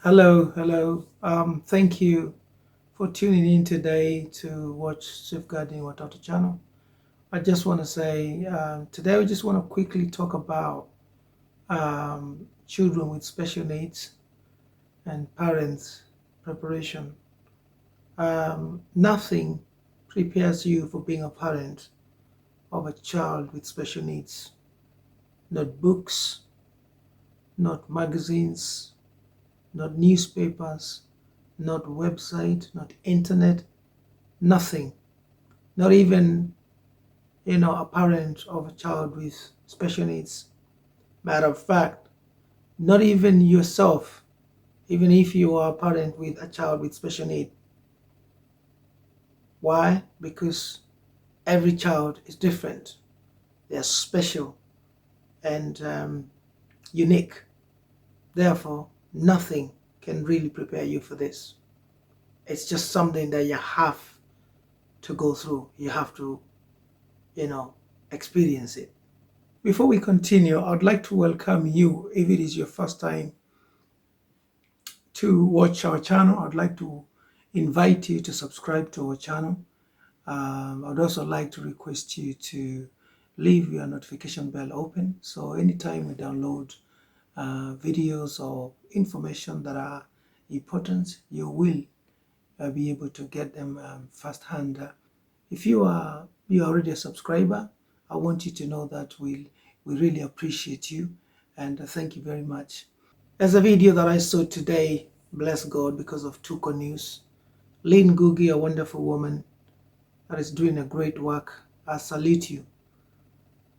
Hello. Thank you for tuning in today to watch Safeguarding Watoto Channel. I just want to say today we just want to quickly talk about children with special needs and parents' preparation. Nothing prepares you for being a parent of a child with special needs. Not books, not magazines, not newspapers, not website, not internet, nothing. Not even, a parent of a child with special needs. Matter of fact, not even yourself, even if you are a parent with a child with special need. Why? Because every child is different. They are special and unique. Therefore, nothing can really prepare you for this. It's just something that you have to go through. You have to, experience it. Before we continue, I'd like to welcome you. If it is your first time to watch our channel, I'd like to invite you to subscribe to our channel. I'd also like to request you to leave your notification bell open, so anytime we download videos or information that are important, you will be able to get them firsthand. If you are already a subscriber, I want you to know that we really appreciate you, and thank you very much. There's a video that I saw today, bless God, because of TUKO news. Lyn Ngugi, a wonderful woman that is doing a great work. I salute you.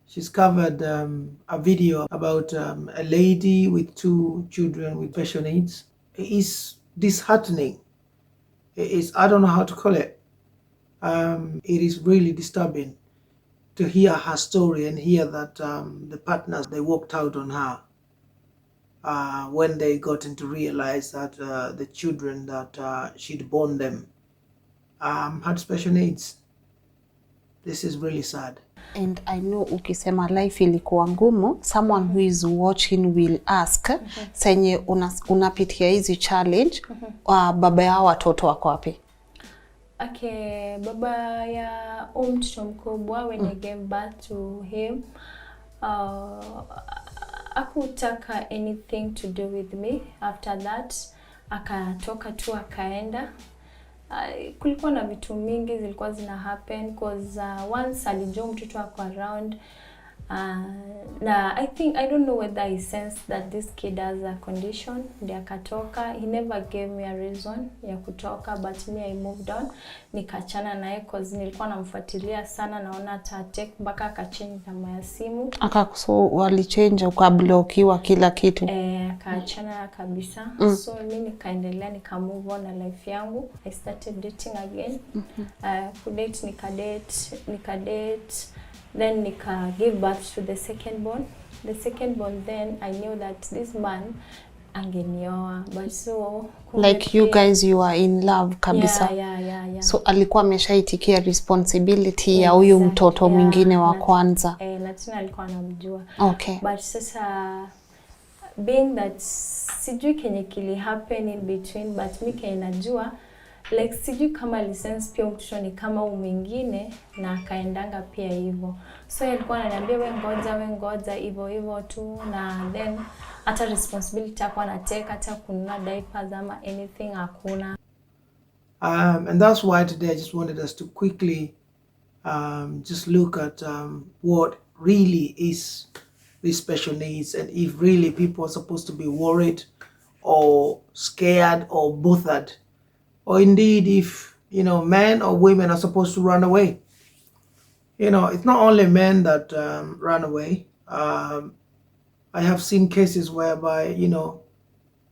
She's covered a video about a lady with two children with special needs. It is disheartening. It is, I don't know how to call it. It is really disturbing to hear her story and hear that the partners, they walked out on her when they got to realize that the children that she'd born them had special needs. This is really sad. And I know ukisema life ilikuwa ngumu, someone who is watching will ask, senye unapitia hizi challenge, baba ya watoto wako wapi? Okay, baba ya mtoto mkubwa, when I gave birth to him, hakutaka anything to do with me. After that, akatoka tu akaenda. Kulikuwa na vitu mingi zilikuwa zina happen because once alijua mtoto wako around, na I don't know whether he sensed that this kid has a condition, ndio akatoka. He never gave me a reason ya kutoka, but me I moved on, nikachana naye cause nilikuwa namfuatilia sana, naona take mpaka akachange namba ya simu. So walichange ukablokiwa kila kitu. Akaachana kabisa. So mimi nikaendelea, nika move on na life yangu. I started dating again. Kudate nikadate. Then nika give birth to the second born. The second born, then I knew that this man angenioa, but so like you guys, you are in love kabisa. Yeah. So alikuwa ameshaitikia responsibility ya huyu mtoto mwingine wa kwanza. Na tena alikuwa anamjua. Okay. But sasa being that sijui kenye kili happen in between, but mimi najua like sijui kama license pia mtoto ni kama mwingine na akaendanga pia hivyo. So alikuwa ananiambia we ngoja hivyo tu, na then hata responsibility hapo anateka, hata kununua diapers ama anything hakuna. And that's why today I just wanted us to quickly just look at what really is these special needs, and if really people are supposed to be worried or scared or bothered, or indeed if men or women are supposed to run away. It's not only men that run away. I have seen cases whereby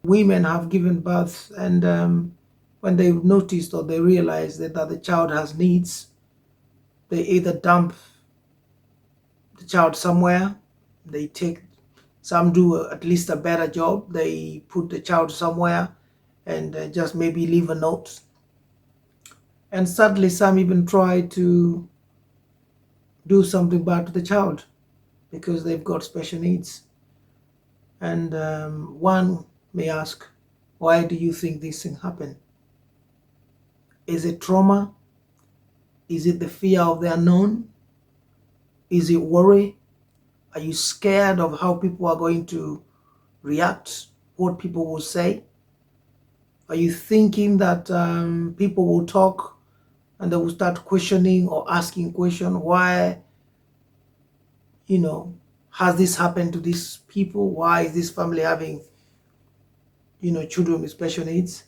women have given birth, and when they noticed or they realize that the child has needs, they either dump the child somewhere, some do at least a better job, they put the child somewhere and just maybe leave a note. And sadly, some even try to do something bad to the child because they've got special needs. And one may ask, Why do you think this thing happened? Is it trauma? Is it the fear of the unknown? Is it worry? Are you scared of how people are going to react? What people will say? Are you thinking that people will talk and they will start questioning or asking questions? Why, has this happened to these people? Why is this family having, children with special needs?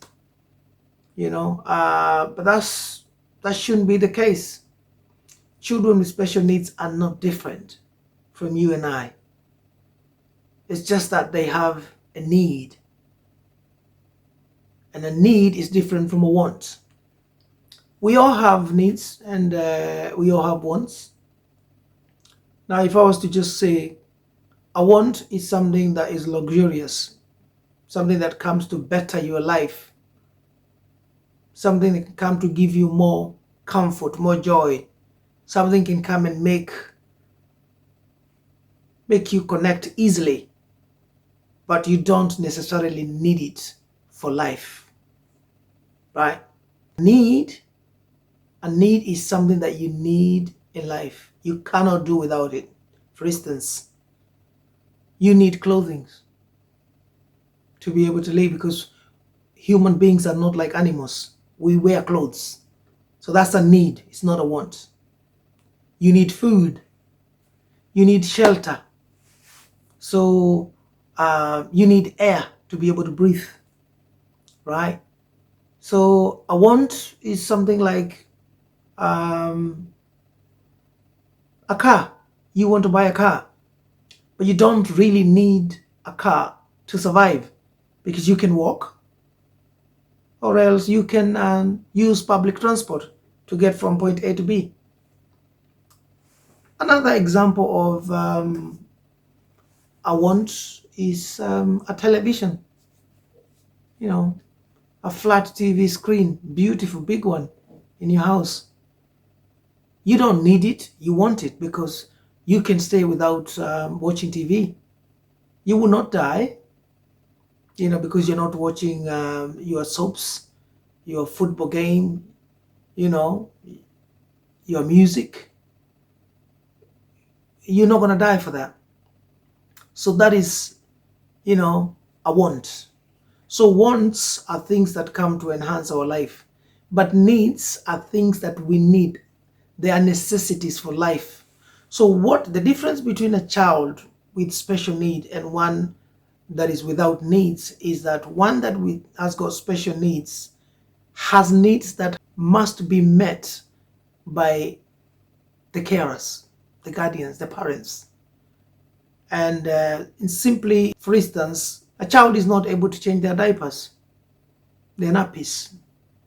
But that shouldn't be the case. Children with special needs are not different from you and I. It's just that they have a need. And a need is different from a want. We all have needs and we all have wants. Now, if I was to just say, a want is something that is luxurious, something that comes to better your life, something that can come to give you more comfort, more joy, something can come and make you connect easily, but you don't necessarily need it for life, right? A need is something that you need in life. You cannot do without it. For instance, you need clothing to be able to live, because human beings are not like animals. We wear clothes. So that's a need. It's not a want. You need food. You need shelter. So you need air to be able to breathe, right? So a want is something like a car. You want to buy a car, but you don't really need a car to survive, because you can walk, or else you can use public transport to get from point A to B. Another example of a want is a television. A flat TV screen, beautiful big one in your house. You don't need it, you want it, because you can stay without watching TV. You will not die, because you're not watching your soaps, your football game, your music. You're not going to die for that. So that is, a want. So wants are things that come to enhance our life, but needs are things that we need. They are necessities for life. So what the difference between a child with special need and one that is without needs is that one that has got special needs has needs that must be met by the carers, the guardians, the parents. And simply, for instance, a child is not able to change their diapers, their nappies,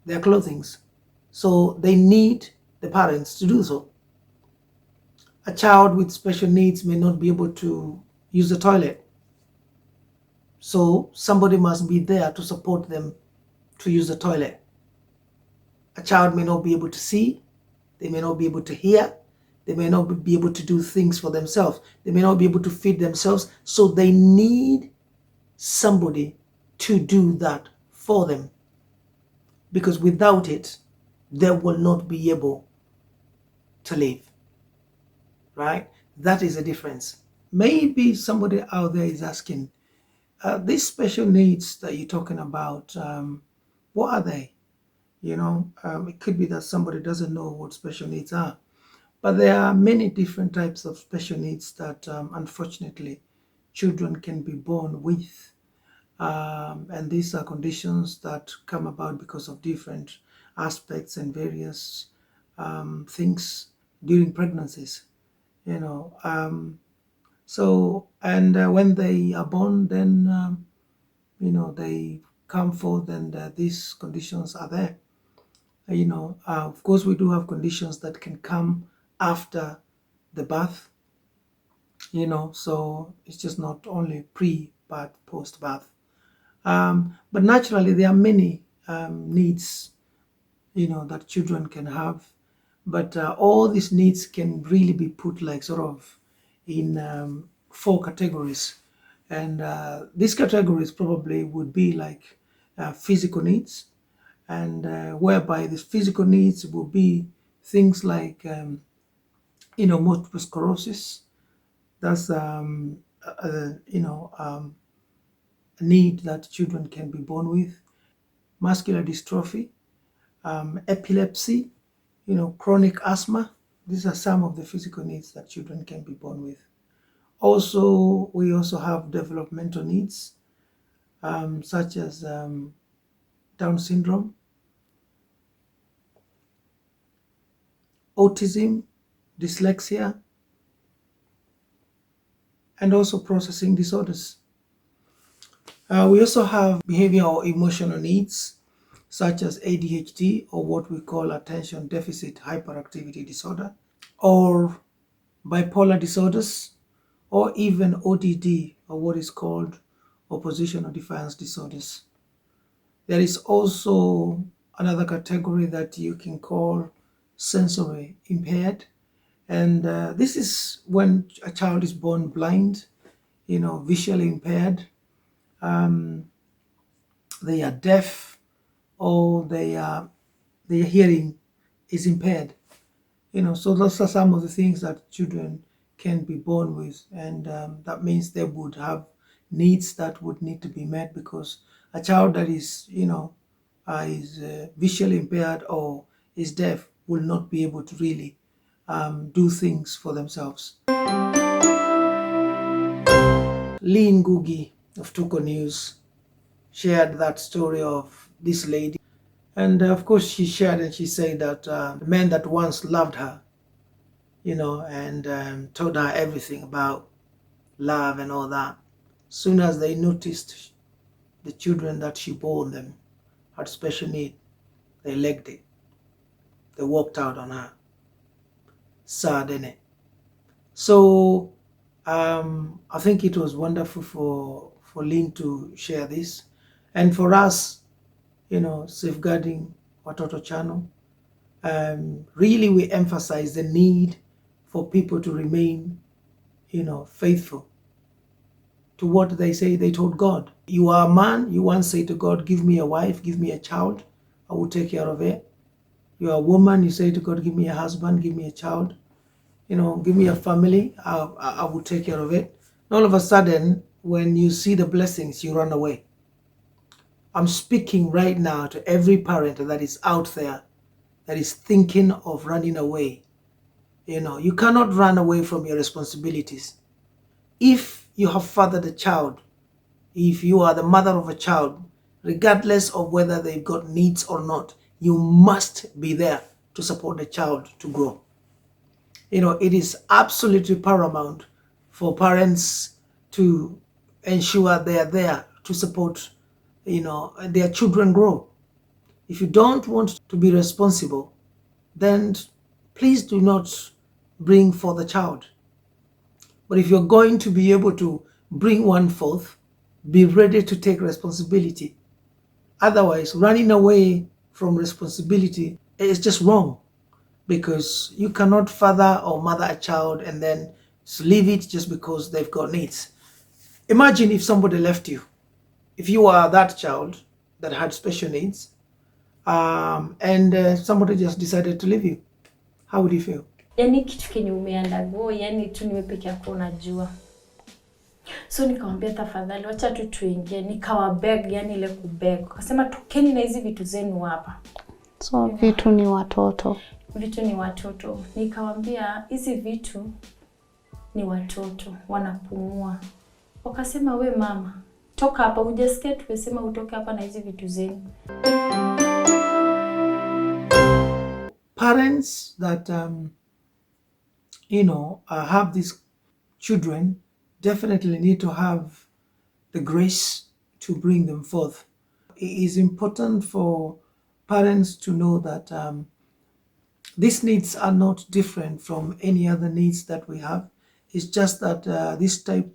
their clothing. So they need the parents to do so. A child with special needs may not be able to use the toilet. So somebody must be there to support them to use the toilet. A child may not be able to see, they may not be able to hear, they may not be able to do things for themselves, they may not be able to feed themselves, so they need somebody to do that for them. Because without it, they will not be able to live, right? That is the difference. Maybe somebody out there is asking, these special needs that you're talking about, what are they? It could be that somebody doesn't know what special needs are. But there are many different types of special needs that, unfortunately, children can be born with. And these are conditions that come about because of different aspects and various things during pregnancies. So, and when they are born, then, they come forth, and these conditions are there. Of course, we do have conditions that can come after the birth, so it's just not only pre, but post birth. But naturally, there are many needs, that children can have. But all these needs can really be put like sort of in 4 categories. And these categories probably would be like physical needs, and whereby these physical needs will be things like, multiple sclerosis. That's a need that children can be born with, muscular dystrophy, epilepsy, chronic asthma. These are some of the physical needs that children can be born with. Also, we also have developmental needs, such as Down syndrome, autism, dyslexia, and also processing disorders. We also have behavioral or emotional needs, such as ADHD, or what we call attention deficit hyperactivity disorder, or bipolar disorders, or even ODD, or what is called oppositional defiance disorders. There is also another category that you can call sensory impaired, and this is when a child is born blind, visually impaired, they are deaf, or their hearing is impaired. So those are some of the things that children can be born with, and that means they would have needs that would need to be met, because a child that is visually impaired or is deaf will not be able to really do things for themselves. Lyn Ngugi of TUKO News shared that story of this lady, and of course she shared and she said that the man that once loved her, and told her everything about love and all that, soon as they noticed the children that she bore them had special need, they legged it. They walked out on her. Sad, innit? So I think it was wonderful for Lyn to share this, and for us, safeguarding Watoto Channel. Really, we emphasize the need for people to remain, faithful to what they say they told God. You are a man, you once say to God, give me a wife, give me a child, I will take care of it. You are a woman, you say to God, give me a husband, give me a child, give me a family, I will take care of it. And all of a sudden, when you see the blessings, you run away. I'm speaking right now to every parent that is out there that is thinking of running away. You cannot run away from your responsibilities. If you have fathered a child, if you are the mother of a child, regardless of whether they've got needs or not, you must be there to support the child to grow. It is absolutely paramount for parents to ensure they are there to support, their children grow. If you don't want to be responsible, then please do not bring forth a child. But if you're going to be able to bring one forth, be ready to take responsibility. Otherwise, running away from responsibility is just wrong, because you cannot father or mother a child and then leave it just because they've got needs. Imagine if somebody left you. If you are that child that had special needs, and somebody just decided to leave you, how would you feel? Yani kitu kenye umeandago, yani tu niwe peke yako unajua. So nikamwambia tafadhali wacha tu tuingie, nikawabeg, yani ile kubeg. Akasema tokeni na hizi vitu zenu hapa. So vitu ni watoto. Vitu ni watoto. Nikamwambia hizi vitu ni watoto, wanapumua. Wakasema we mama, toka hapa, hujasikia tumesema utoke hapa na hizi vitu zenu. Parents that have these children definitely need to have the grace to bring them forth. It is important for parents to know that these needs are not different from any other needs that we have. It's just that this type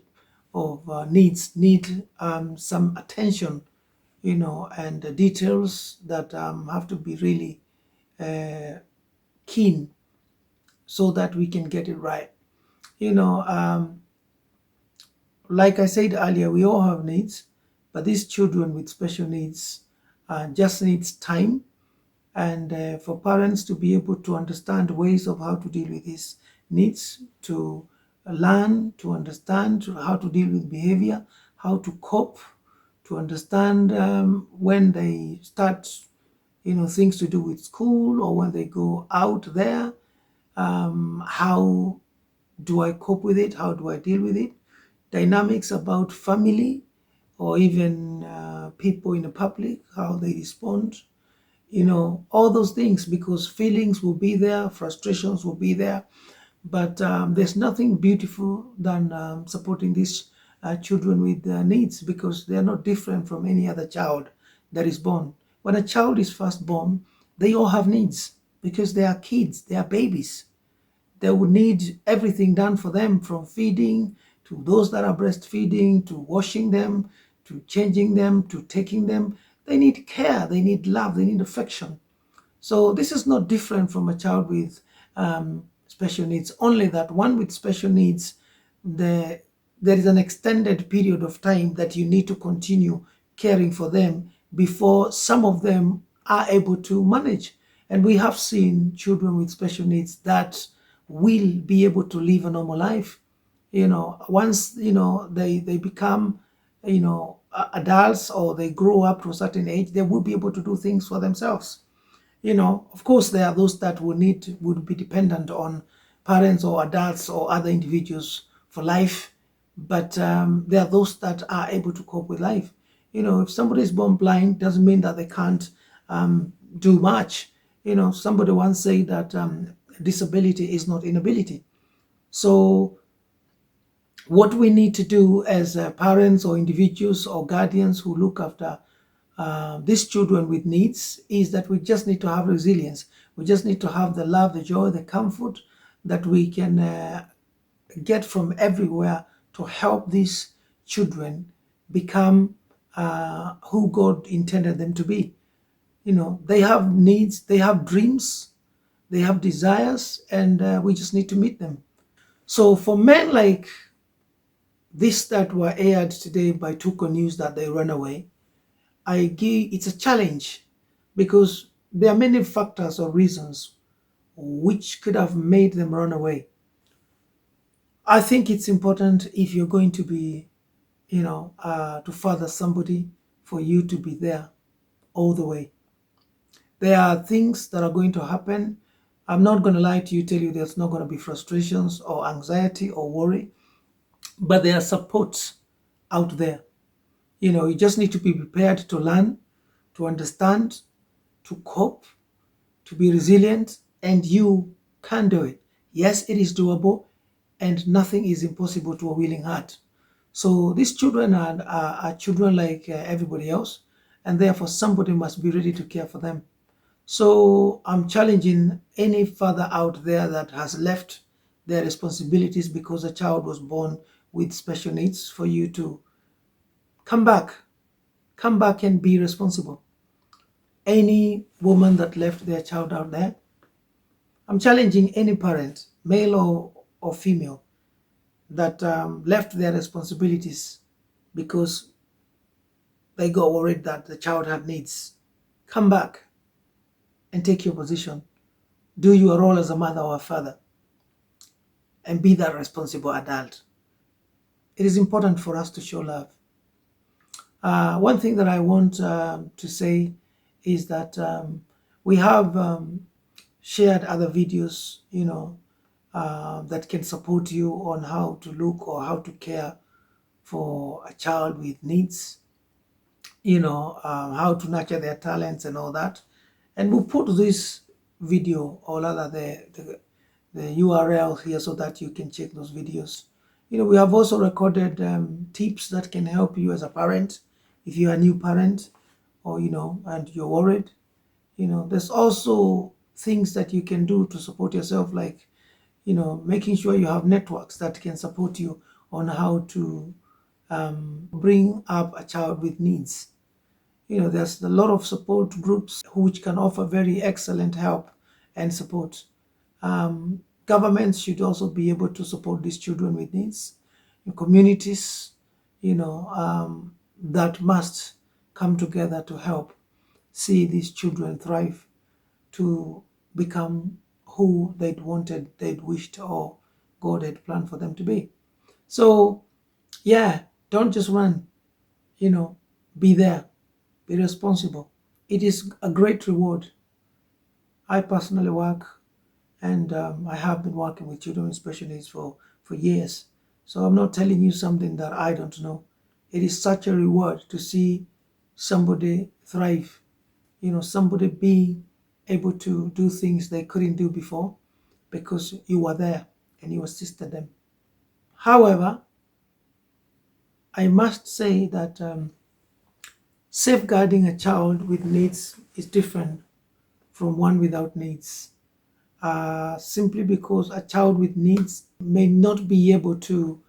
of needs need some attention, and details that have to be really keen so that we can get it right. Like I said earlier, we all have needs, but these children with special needs just needs time, and for parents to be able to understand ways of how to deal with these needs, to learn, to understand how to deal with behavior, how to cope, to understand when they start, things to do with school, or when they go out there, how do I cope with it? How do I deal with it? Dynamics about family, or even people in the public, how they respond, all those things, because feelings will be there, frustrations will be there, but there's nothing beautiful than supporting these children with needs, because they're not different from any other child that is born. When a child is first born, they all have needs, because they are kids, they are babies. They will need everything done for them, from feeding to those that are breastfeeding, to washing them, to changing them, to taking them. They need care, they need love, they need affection. So this is not different from a child with special needs, only that one with special needs, there is an extended period of time that you need to continue caring for them before some of them are able to manage. And we have seen children with special needs that will be able to live a normal life. Once, they become, adults, or they grow up to a certain age, they will be able to do things for themselves. Of course, there are those that would be dependent on parents or adults or other individuals for life, but there are those that are able to cope with life. If somebody is born blind, doesn't mean that they can't do much. Somebody once said that disability is not inability. So what we need to do as parents or individuals or guardians who look after these children with needs is that we just need to have resilience. We just need to have the love, the joy, the comfort that we can get from everywhere to help these children become who God intended them to be. They have needs, they have dreams, they have desires, and we just need to meet them. So for men like this that were aired today by TUKO News, that they run away, it's a challenge, because there are many factors or reasons which could have made them run away. I think it's important, if you're going to be, to father somebody, for you to be there all the way. There are things that are going to happen. I'm not going to lie to you, tell you there's not going to be frustrations or anxiety or worry, but there are supports out there. You just need to be prepared to learn, to understand, to cope, to be resilient, and you can do it. Yes, it is doable, and nothing is impossible to a willing heart. So these children are children like everybody else, and therefore somebody must be ready to care for them. So I'm challenging any father out there that has left their responsibilities because a child was born with special needs, for you to come back and be responsible. Any woman that left their child out there, I'm challenging any parent, male or female, that left their responsibilities because they got worried that the child had needs. Come back and take your position. Do your role as a mother or a father, and be that responsible adult. It is important for us to show love. One thing that I want to say is that we have shared other videos, that can support you on how to look or how to care for a child with needs, how to nurture their talents and all that. And we'll put this video, or rather the URL here, so that you can check those videos. We have also recorded tips that can help you as a parent, if you're a new parent, or, and you're worried. There's also things that you can do to support yourself, like, making sure you have networks that can support you on how to bring up a child with needs. There's a lot of support groups which can offer very excellent help and support. Governments should also be able to support these children with needs. Communities, that must come together to help. see these children thrive to become who they'd wanted, they'd wished, or God had planned for them to be. So, yeah, don't just run, be there, be responsible. It is a great reward. I personally work, and I have been working with children with special needs for years. So I'm not telling you something that I don't know. It is such a reward to see somebody thrive, somebody being able to do things they couldn't do before because you were there and you assisted them. However, I must say that safeguarding a child with needs is different from one without needs. Simply because a child with needs may not be able to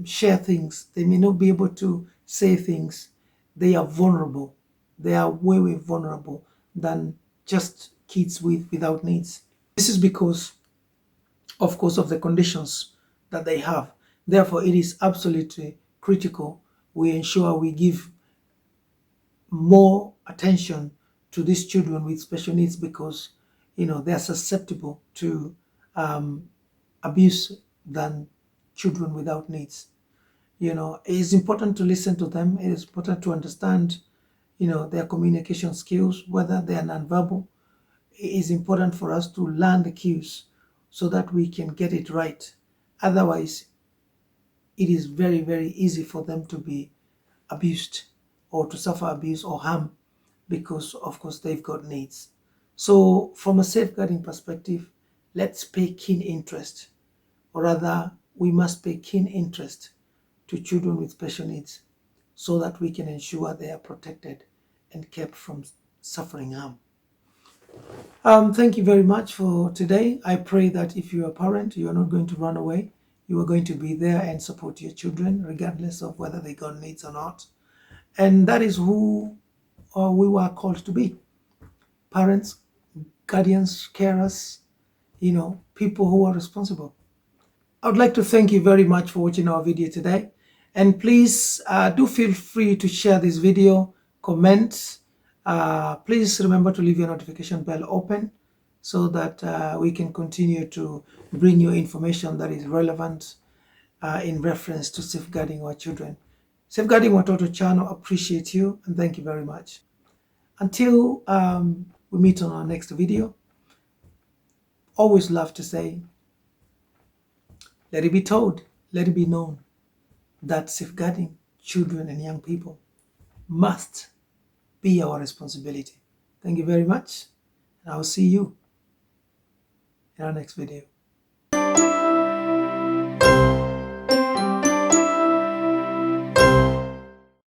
share things, they may not be able to say things. They are vulnerable. They are way, way vulnerable than just kids without needs. This is because, of course, of the conditions that they have. Therefore, it is absolutely critical we ensure we give more attention to these children with special needs because they are susceptible to abuse than children without needs. It is important to listen to them. It is important to understand their communication skills, whether they are nonverbal. It is important for us to learn the cues so that we can get it right. Otherwise, it is very, very easy for them to be abused or to suffer abuse or harm because, of course, they've got needs. So from a safeguarding perspective, let's pay keen interest, or rather, we must pay keen interest to children with special needs so that we can ensure they are protected and kept from suffering harm. Thank you very much for today. I pray that if you're a parent, you are not going to run away. You are going to be there and support your children, regardless of whether they got needs or not. And that is who we were called to be. Parents, guardians, carers, people who are responsible. I would like to thank you very much for watching our video today. And please do feel free to share this video, comment. Please remember to leave your notification bell open so that we can continue to bring you information that is relevant in reference to safeguarding our children. Safeguarding Watoto Channel appreciate you and thank you very much. Until we meet on our next video, always love to say, let it be told, let it be known that safeguarding children and young people must be our responsibility. Thank you very much, and I will see you in our next video.